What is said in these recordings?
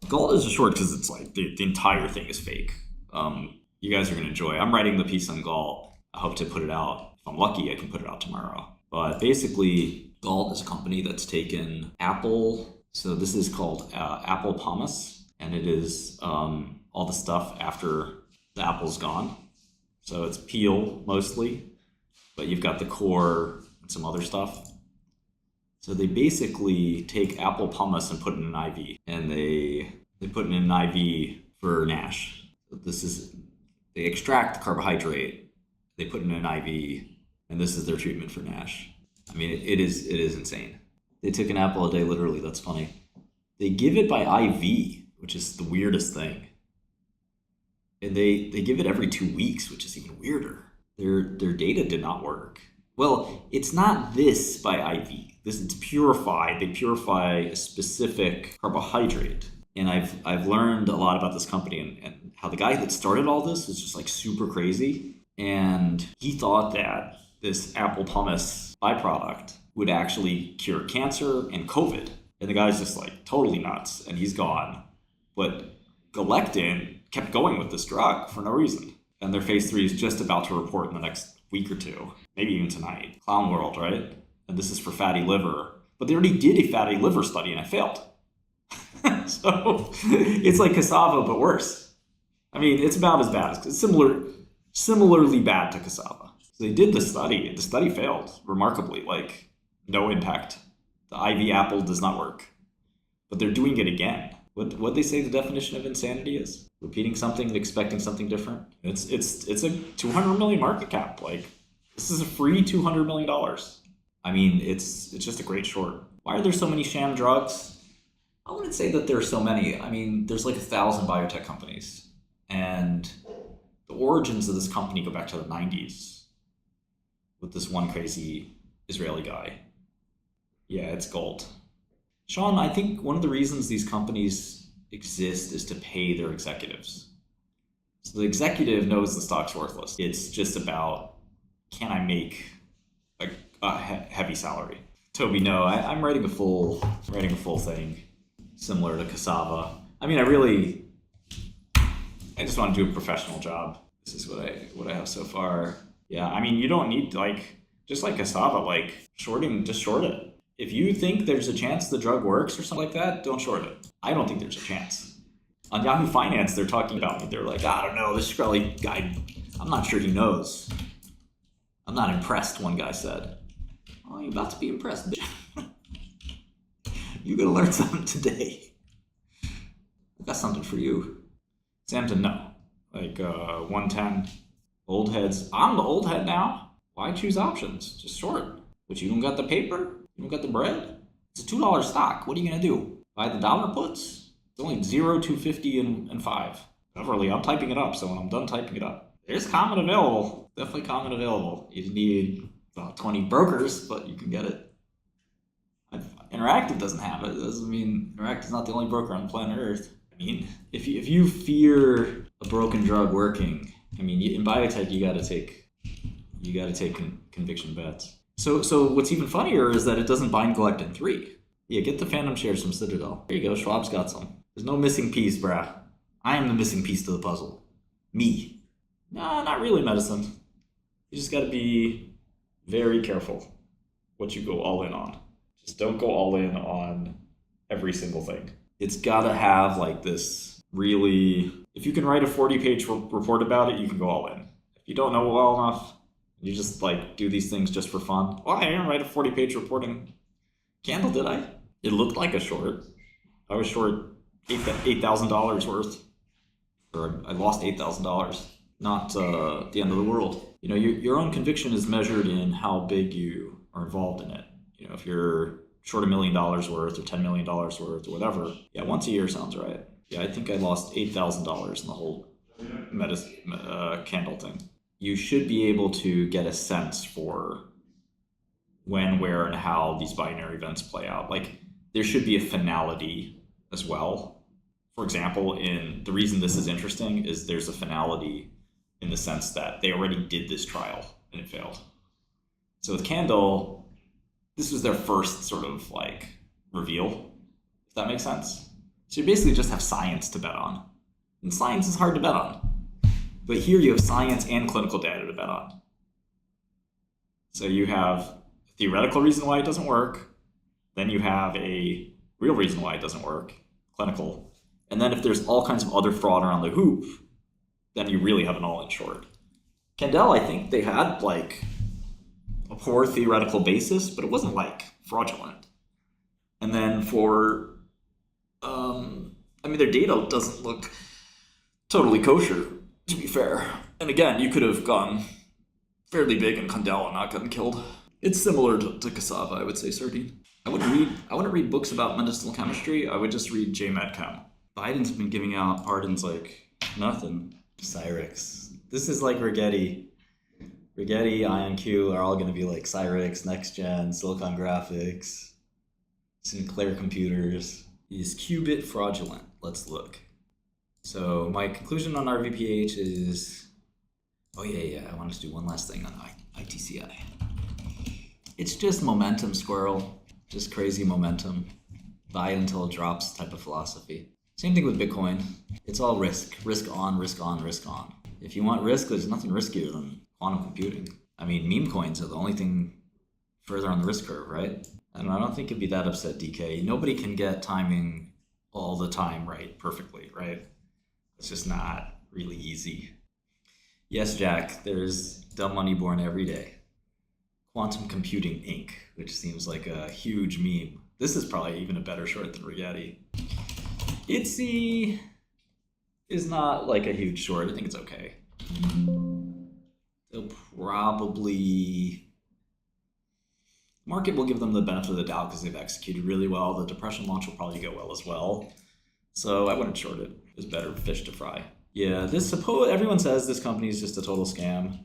GALT is a short because it's like the entire thing is fake. You guys are going to enjoy. I'm writing the piece on GALT. I hope to put it out. If I'm lucky, I can put it out tomorrow. But basically, GALT is a company that's taken apple. So this is called apple pomace, and it is all the stuff after the apple's gone. So it's peel mostly, but you've got the core and some other stuff. So they basically take apple pomace and put it in an IV, and they put it in an IV for NASH. They extract the carbohydrate, they put it in an IV, and this is their treatment for NASH. I mean, it is insane. They took an apple a day, literally. That's funny. They give it by IV, which is the weirdest thing. And they give it every 2 weeks, which is even weirder. Their data did not work. Well, it's not this by IV. It's purified. They purify a specific carbohydrate. And I've learned a lot about this company and how the guy that started all this was just like super crazy. And he thought that this apple pomace byproduct would actually cure cancer and COVID. And the guy's just like totally nuts, and he's gone. But Galectin kept going with this drug for no reason. And their phase 3 is just about to report in the next week or two, maybe even tonight. Clown world, right? And this is for fatty liver. But they already did a fatty liver study and it failed. So it's like cassava, but worse. I mean, it's about as bad. It's similarly bad to cassava. So they did the study. The study failed remarkably, like no impact. The IV apple does not work. But they're doing it again. What they say the definition of insanity is? Repeating something and expecting something different. It's a 200 million market cap. Like, this is a free $200 million. I mean, it's just a great short. Why are there so many sham drugs? I wouldn't say that there are so many. I mean, there's like 1,000 biotech companies, and the origins of this company go back to the 90s with this one crazy Israeli guy. Yeah, it's GALT. Sean, I think one of the reasons these companies exist is to pay their executives. So the executive knows the stock's worthless. It's just about, can I make a heavy salary? Toby, no, I'm writing a full thing similar to cassava. I mean, I just want to do a professional job. This is what I have so far. Yeah, I mean, you don't need just like cassava, like shorting, just short it. If you think there's a chance the drug works or something like that, don't short it. I don't think there's a chance. On Yahoo Finance, they're talking about me. They're like, I don't know, this Shkreli guy, I'm not sure he knows. I'm not impressed, one guy said. Oh, you're about to be impressed, bitch. You're going to learn something today. I've got something for you. Samson, no. Like 110. Old heads. I'm the old head now. Why choose options? Just short. But you don't got the paper? You don't got the bread? It's a $2 stock. What are you going to do? Buy the dollar puts? It's only 0, 250, and 5. Beverly, I'm typing it up, so when I'm done typing it up. There's comment available. Definitely comment available. You need about 20 brokers, but you can get it. Interactive doesn't have it. It doesn't mean Interactive's not the only broker on planet Earth. I mean, if you fear a broken drug working, I mean, in biotech, you got to take conviction bets. So what's even funnier is that it doesn't bind Galectin-3. Yeah, get the Phantom shares from Citadel. There you go, Schwab's got some. There's no missing piece, brah. I am the missing piece to the puzzle. Me. No, not really medicine. You just got to be very careful what you go all in on. Just don't go all in on every single thing. It's got to have like this really, if you can write a 40-page report about it, you can go all in. If you don't know it well enough, you just like do these things just for fun. Well, I didn't write a 40-page reporting candle, did I? It looked like a short. I was short $8,000 worth. Or I lost $8,000. Not the end of the world. You know, your own conviction is measured in how big you are involved in it. You know, if you're short $1 million worth or $10 million worth or whatever, yeah, once a year sounds right. Yeah, I think I lost $8,000 in the whole candle thing. You should be able to get a sense for when, where, and how these binary events play out. Like, there should be a finality as well. For example, the reason this is interesting is there's a finality in the sense that they already did this trial and it failed. So with Candle, this was their first sort of like reveal, if that makes sense. So you basically just have science to bet on. And science is hard to bet on. But here you have science and clinical data to bet on. So you have a theoretical reason why it doesn't work. Then you have a real reason why it doesn't work, clinical. And then if there's all kinds of other fraud around the hoop, then you really have an all-in short. Candel, I think they had like a poor theoretical basis, but it wasn't like fraudulent. And then for, their data doesn't look totally kosher, to be fair. And again, you could have gone fairly big in Candel and not gotten killed. It's similar to cassava, I would say, sardine. I wouldn't read books about medicinal chemistry. I would just read JMedChem. Biden's been giving out pardons like nothing. Cyrix. This is like Rigetti. Rigetti, IonQ are all going to be like Cyrix, NextGen, Silicon Graphics, Sinclair Computers. Is qubit fraudulent? Let's look. So my conclusion on RVPH is, I wanted to do one last thing on ITCI. It's just momentum, squirrel. Just crazy momentum. Buy it until it drops type of philosophy. Same thing with Bitcoin. It's all risk. Risk on, risk on, risk on. If you want risk, there's nothing riskier than quantum computing. Meme coins are the only thing further on the risk curve, right? And I don't think it'd be that upset, DK. Nobody can get timing all the time right perfectly, right? It's just not really easy. Yes, Jack, there's dumb money born every day. Quantum Computing Inc., which seems like a huge meme. This is probably even a better short than Rigetti. 𝗕𝗏𝗃 is not like a huge short. I think it's okay. They'll probably... Market will give them the benefit of the doubt because they've executed really well. The depression launch will probably go well as well. So I wouldn't short it. There's better fish to fry. Yeah, everyone says this company is just a total scam,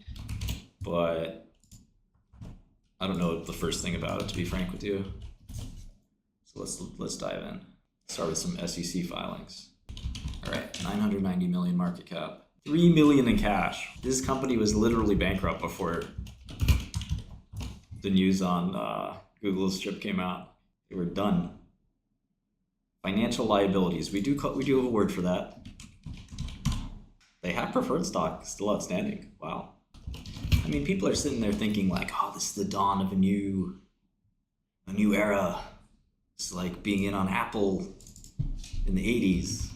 but I don't know the first thing about it, to be frank with you. So let's dive in. Start with some SEC filings. All right, 990 million market cap, 3 million in cash. This company was literally bankrupt before the news on Google's chip came out. They were done. Financial liabilities. We do have a word for that. They have preferred stock still outstanding. Wow. People are sitting there thinking like, oh, this is the dawn of a new era. It's like being in on Apple in the 80s.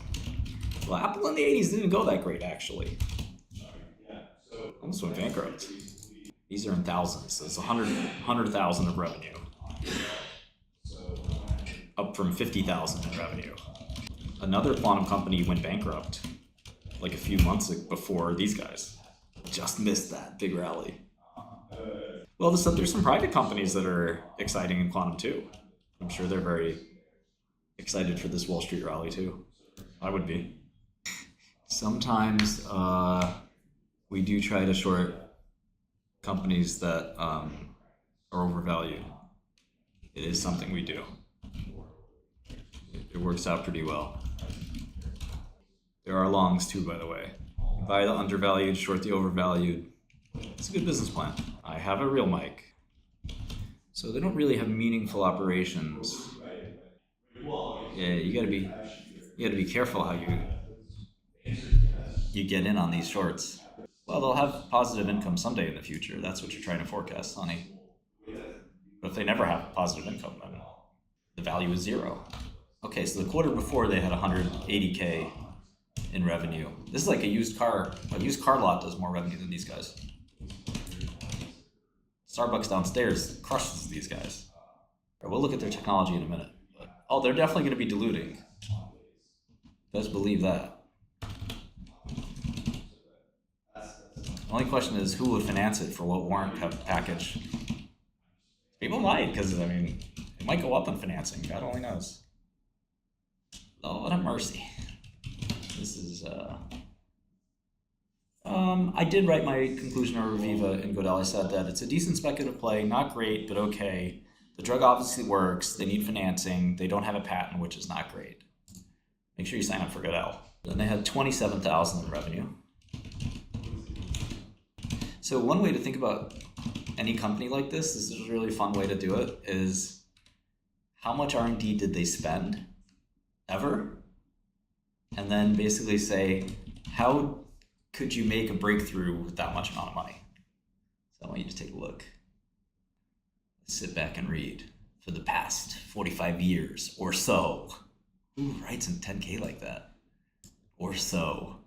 Well, Apple in the 80s didn't go that great, actually. Almost went bankrupt. These are in thousands, so it's 100,000 of revenue. Up from 50,000 in revenue. Another quantum company went bankrupt like a few months before these guys. Just missed that big rally. Well, there's some private companies that are exciting in quantum too. I'm sure they're very excited for this Wall Street rally too. I would be. Sometimes we do try to short companies that are overvalued. It is something we do. It works out pretty well. There are longs too, by the way. Buy the undervalued, short the overvalued. It's a good business plan. I have a real mic. So they don't really have meaningful operations. Yeah, you gotta be careful how you get in on these shorts. Well, they'll have positive income someday in the future. That's what you're trying to forecast, honey. But if they never have positive income, then the value is zero. Okay, so the quarter before they had 180K in revenue. This is like a used car lot does more revenue than these guys. Starbucks downstairs crushes these guys. We'll look at their technology in a minute. But, they're definitely going to be diluting. Best believe that. The only question is who would finance it for what warrant package? People might, because it might go up in financing. God only knows. Lord have mercy. This is I did write my conclusion over Viva in Godel. I said that it's a decent speculative play, not great, but okay. The drug obviously works. They need financing. They don't have a patent, which is not great. Make sure you sign up for Godel. Then they had 27,000 in revenue. So one way to think about any company like this is a really fun way to do it, is how much R&D did they spend ever? and then basically say, how could you make a breakthrough with that much amount of money? So I want you to take a look. Sit back and read. For the past 45 years or so. Who writes in 10K like that? Or so.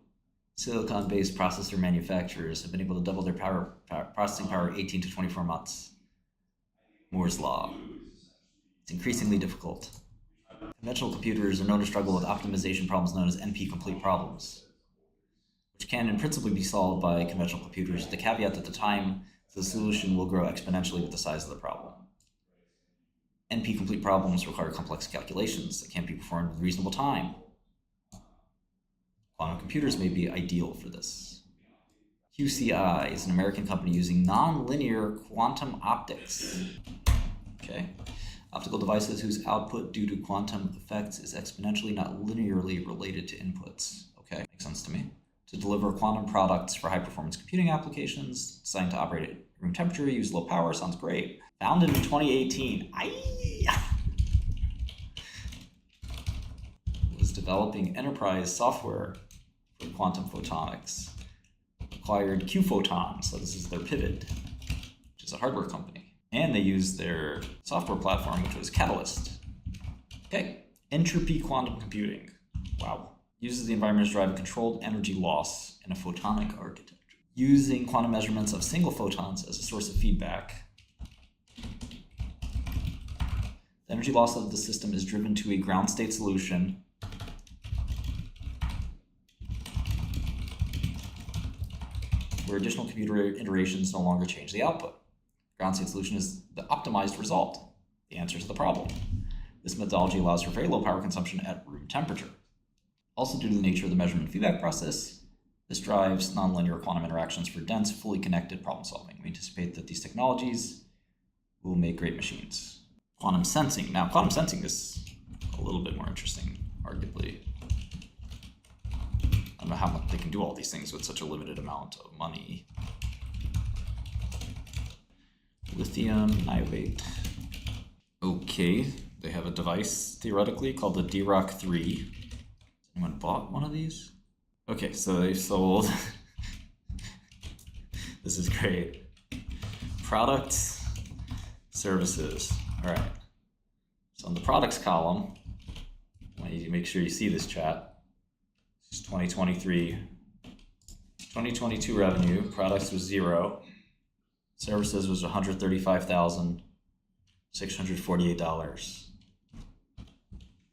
Silicon-based processor manufacturers have been able to double their processing power 18 to 24 months. Moore's Law. It's increasingly difficult. Conventional computers are known to struggle with optimization problems known as NP-complete problems, which can in principle be solved by conventional computers, with the caveat that the time the solution will grow exponentially with the size of the problem. NP-complete problems require complex calculations that can't be performed with reasonable time. Quantum computers may be ideal for this. QCI is an American company using nonlinear quantum optics. Okay. Optical devices whose output due to quantum effects is exponentially, not linearly related to inputs. Okay, makes sense to me. To deliver quantum products for high-performance computing applications, designed to operate at room temperature, use low power, sounds great. Founded in 2018. Was developing enterprise software for quantum photonics. Acquired QPhoton, so this is their pivot, which is a hardware company. And they used their software platform, which was Catalyst. Okay, entropy quantum computing. Wow. Uses the environment to drive controlled energy loss in a photonic architecture. Using quantum measurements of single photons as a source of feedback. The energy loss of the system is driven to a ground state solution where additional computer iterations no longer change the output. Ground state solution is the optimized result, the answer to the problem. This methodology allows for very low power consumption at room temperature. Also, due to the nature of the measurement feedback process, this drives nonlinear quantum interactions for dense, fully connected problem solving. We anticipate that these technologies will make great machines. Quantum sensing. Now, quantum sensing is a little bit more interesting, arguably. I don't know how much they can do all these things with such a limited amount of money. Lithium niobate. Okay, they have a device, theoretically, called the 𝗬𝗏3. Anyone bought one of these? Okay, so they've sold... This is great. Products, services. All right. So in the products column, I want you to make sure you see this chat. This is 2023. 2022 revenue, products was 0. Services was $135,648.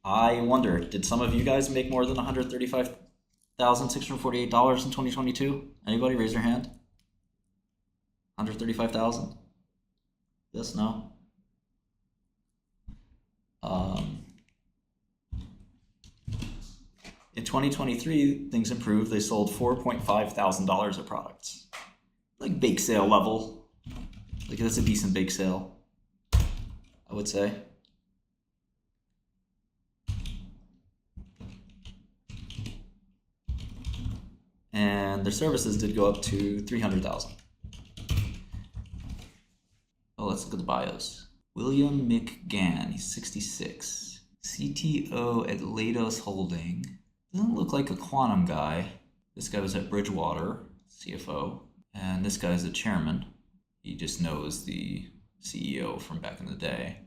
I wonder, did some of you guys make more than $135,648 in 2022? Anybody raise their hand? 135,000? Yes, no? In 2023, things improved. They sold $4.5 thousand of products. Like bake sale level. Like that's a decent bake sale, I would say. And their services did go up to 300,000. Oh, let's look at the bios. William McGann, he's 66. CTO at Leidos Holding. Doesn't look like a quantum guy. This guy was at Bridgewater, CFO. And this guy's the chairman. He just knows the CEO from back in the day.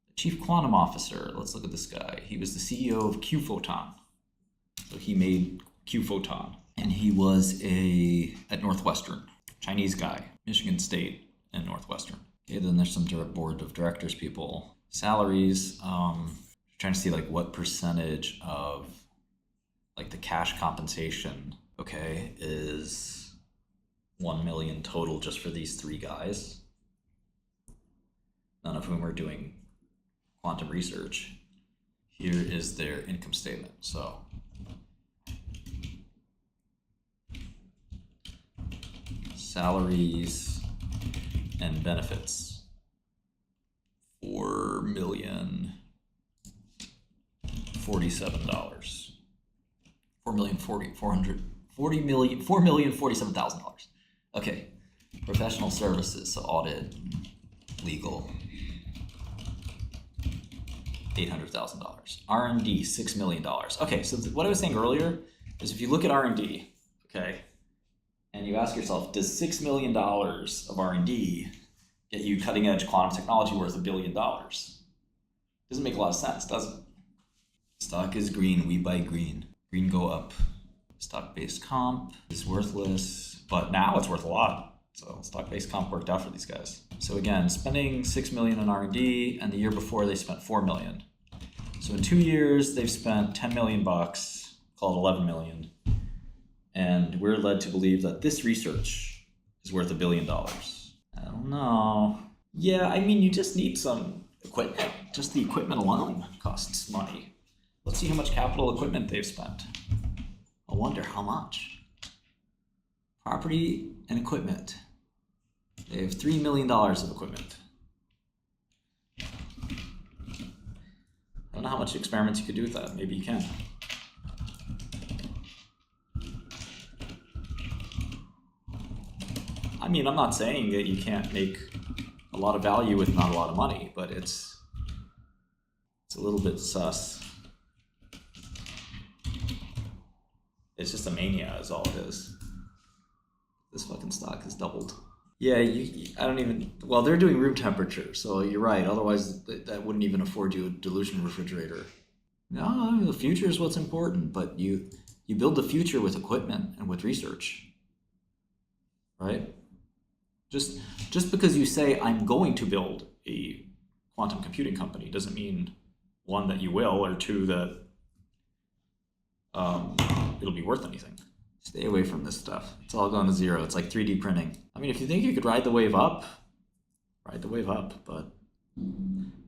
The chief quantum officer, let's look at this guy. He was the CEO of QPhoton. So he made QPhoton. And he was at Northwestern, Chinese guy, Michigan State and Northwestern. Okay, then there's some board of directors people. Salaries, trying to see like what percentage of like the cash compensation, okay, is 1 million total just for these 3 guys, none of whom are doing quantum research. Here is their income statement. So salaries and benefits, $4,047,000. $4,047,000. Okay, professional services, so audit, legal, $800,000. R&D, $6 million. Okay, so what I was saying earlier is if you look at R&D, okay, and you ask yourself, does $6 million of R&D get you cutting edge quantum technology worth $1 billion? Doesn't make a lot of sense, does it? Stock is green, we buy green. Green go up. Stock-based comp is worthless, but now it's worth a lot. So stock-based comp worked out for these guys. So again, spending $6 million in R&D, and the year before they spent $4 million. So in 2 years, they've spent $10 million, call it $11 million. And we're led to believe that this research is worth $1 billion. I don't know. Yeah, I mean, you just need some equipment. Just the equipment alone costs money. Let's see how much capital equipment they've spent. I wonder how much. Property and equipment. They have $3 million of equipment. I don't know how much experiments you could do with that. Maybe you can. I mean, I'm not saying that you can't make a lot of value with not a lot of money, but it's a little bit sus. It's just a mania is all it is. This fucking stock has doubled. Yeah, I don't even, well, they're doing room temperature, so you're right. Otherwise, that wouldn't even afford you a dilution refrigerator. No, the future is what's important, but you build the future with equipment and with research, right? Just because you say, I'm going to build a quantum computing company doesn't mean, one, that you will, or two, that it'll be worth anything. Stay away from this stuff. It's all going to zero. It's like 3D printing. I mean, if you think you could ride the wave up, ride the wave up. But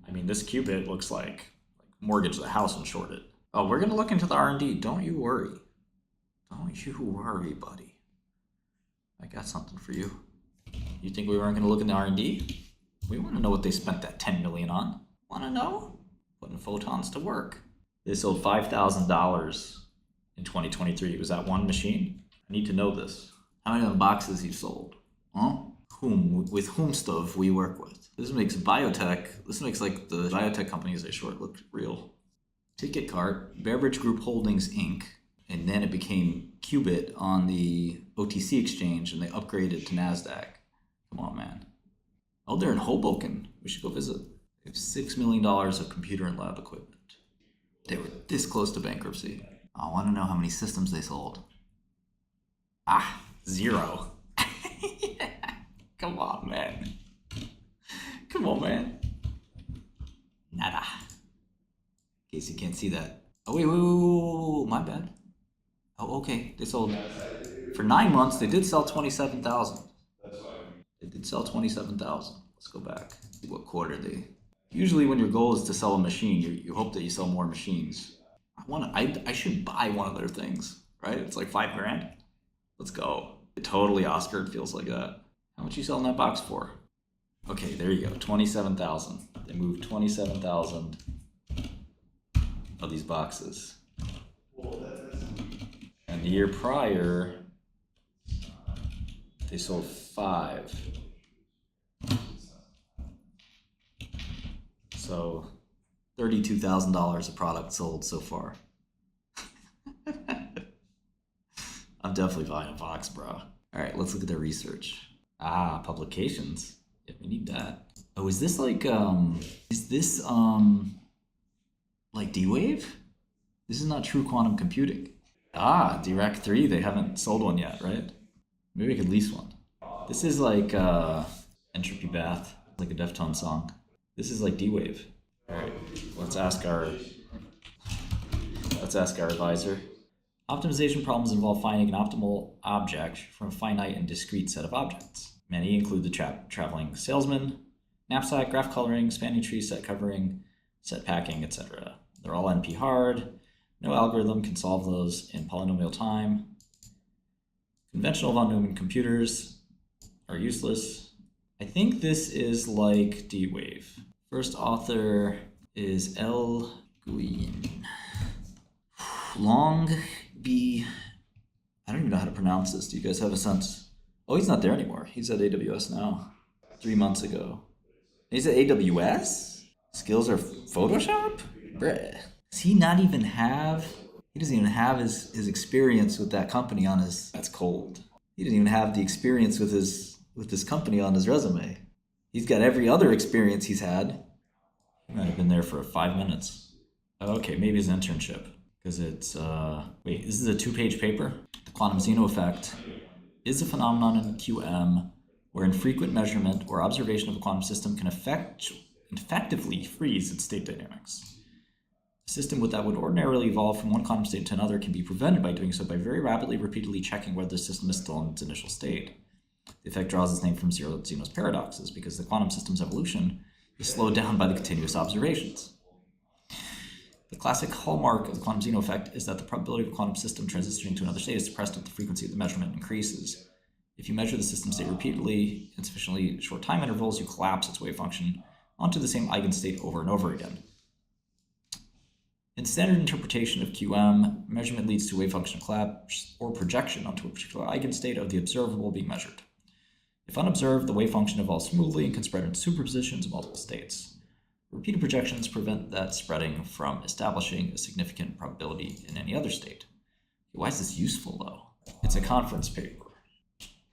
I mean, this qubit looks like mortgage the house and short it. Oh, we're going to look into the R&D. Don't you worry. Don't you worry, buddy. I got something for you. You think we weren't going to look in the R&D? We want to know what they spent that $10 million on. Want to know? Putting photons to work. They sold $5,000 in 2023. Was that one machine? I need to know this. How many of the boxes you sold? Huh? With whom stuff we work with. This makes biotech, this makes like the biotech companies they short look real. Ticket cart, Beverage Group Holdings Inc. And then it became QUBT on the OTC exchange and they upgraded to NASDAQ. Come on, man. Oh, they're in Hoboken. We should go visit. They have $6 million of computer and lab equipment. They were this close to bankruptcy. I want to know how many systems they sold. 0. Come on, man. Come on, man. Nada. In case you can't see that. Oh, wait, my bad. Oh, okay. They sold, for 9 months, they did sell 27,000. They did sell 27,000. Let's go back. See what quarter they. Usually when your goal is to sell a machine, you hope that you sell more machines. I should buy one of their things, right? It's like $5 grand. Let's go. It totally Oscar feels like that. How much you selling that box for? Okay, there you go. 27,000. They moved 27,000 of these boxes. And the year prior, they sold 5. So $32,000 of product sold so far. I'm definitely buying a box, bro. All right, let's look at their research. Publications. Yeah, we need that. Oh, is this like D-Wave? This is not true quantum computing. Dirac 3, they haven't sold one yet, right? Maybe we could lease one. This is like Entropy Bath, like a Deftones song. This is like D-Wave. All right, let's ask our advisor. Optimization problems involve finding an optimal object from a finite and discrete set of objects. Many include the traveling salesman, knapsack, graph coloring, spanning tree, set covering, set packing, etc. They're all NP hard. No algorithm can solve those in polynomial time. Conventional von Neumann computers are useless. I think this is like D-Wave. First author is L. Guin. Long B. I don't even know how to pronounce this. Do you guys have a sense? Oh, he's not there anymore. He's at AWS now. 3 months ago. He's at AWS? Skills are Photoshop? Bruh, does he not even have, he doesn't even have his experience with that company on his, That's cold. he doesn't even have the experience with this company on his resume. He's got every other experience he's had. He might have been there for 5 minutes. Okay, maybe his internship. Because it's, wait, this is a 2-page paper. The quantum Zeno effect is a phenomenon in QM where infrequent measurement or observation of a quantum system can effectively freeze its state dynamics. A system that would ordinarily evolve from one quantum state to another can be prevented by doing so by very rapidly, repeatedly checking whether the system is still in its initial state. The effect draws its name from Zeno's paradoxes because the quantum system's evolution is slowed down by the continuous observations. The classic hallmark of the quantum Zeno effect is that the probability of a quantum system transitioning to another state is suppressed if the frequency of the measurement increases. If you measure the system state repeatedly in sufficiently short time intervals, you collapse its wave function onto the same eigenstate over and over again. In standard interpretation of QM, measurement leads to wave function collapse or projection onto a particular eigenstate of the observable being measured. If unobserved, the wave function evolves smoothly and can spread into superpositions of multiple states. Repeated projections prevent that spreading from establishing a significant probability in any other state. Why is this useful, though? It's a conference paper.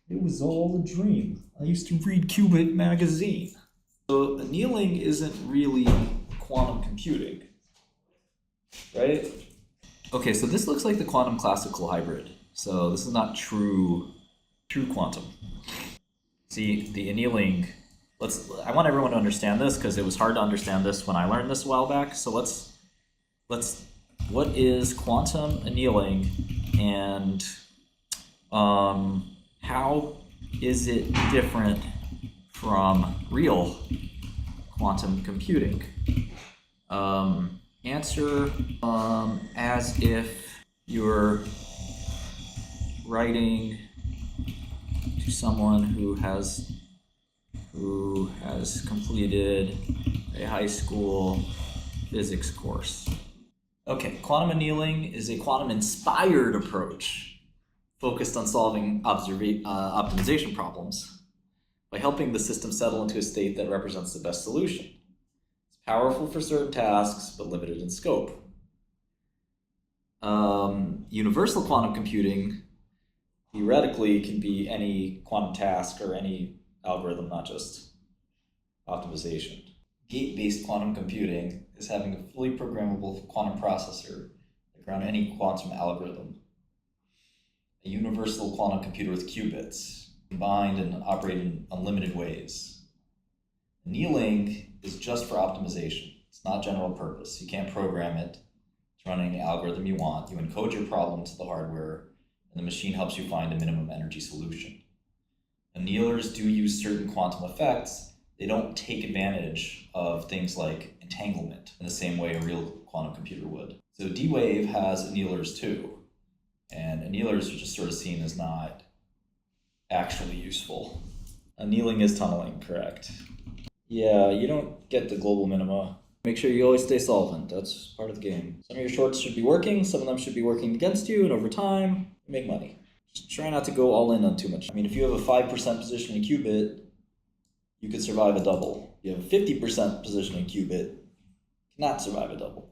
It was all a dream. I used to read QUBT magazine. So annealing isn't really quantum computing, right? Okay, so this looks like the quantum classical hybrid. So this is not true quantum. See, the annealing, I want everyone to understand this because it was hard to understand this when I learned this a while back. So what is quantum annealing and how is it different from real quantum computing? Answer as if you're writing to someone who has completed a high school physics course. Okay, quantum annealing is a quantum-inspired approach focused on solving optimization problems by helping the system settle into a state that represents the best solution. It's powerful for certain tasks, but limited in scope. Universal quantum computing theoretically can be any quantum task or any algorithm, not just optimization. Gate-based quantum computing is having a fully programmable quantum processor that can run any quantum algorithm. A universal quantum computer with qubits, combined and operate in unlimited ways. Annealing is just for optimization. It's not general purpose. You can't program it to run any algorithm you want. You encode your problem to the hardware, and the machine helps you find a minimum energy solution. Annealers do use certain quantum effects. They don't take advantage of things like entanglement in the same way a real quantum computer would. So D-Wave has annealers too, and annealers are just sort of seen as not actually useful. Annealing is tunneling, correct? Yeah, you don't get the global minima. Make sure you always stay solvent. That's part of the game. Some of your shorts should be working, some of them should be working against you, and over time, you make money. Just try not to go all in on too much. I mean, if you have a 5% position in QUBT, you could survive a double. If you have a 50% position in QUBT, you cannot survive a double.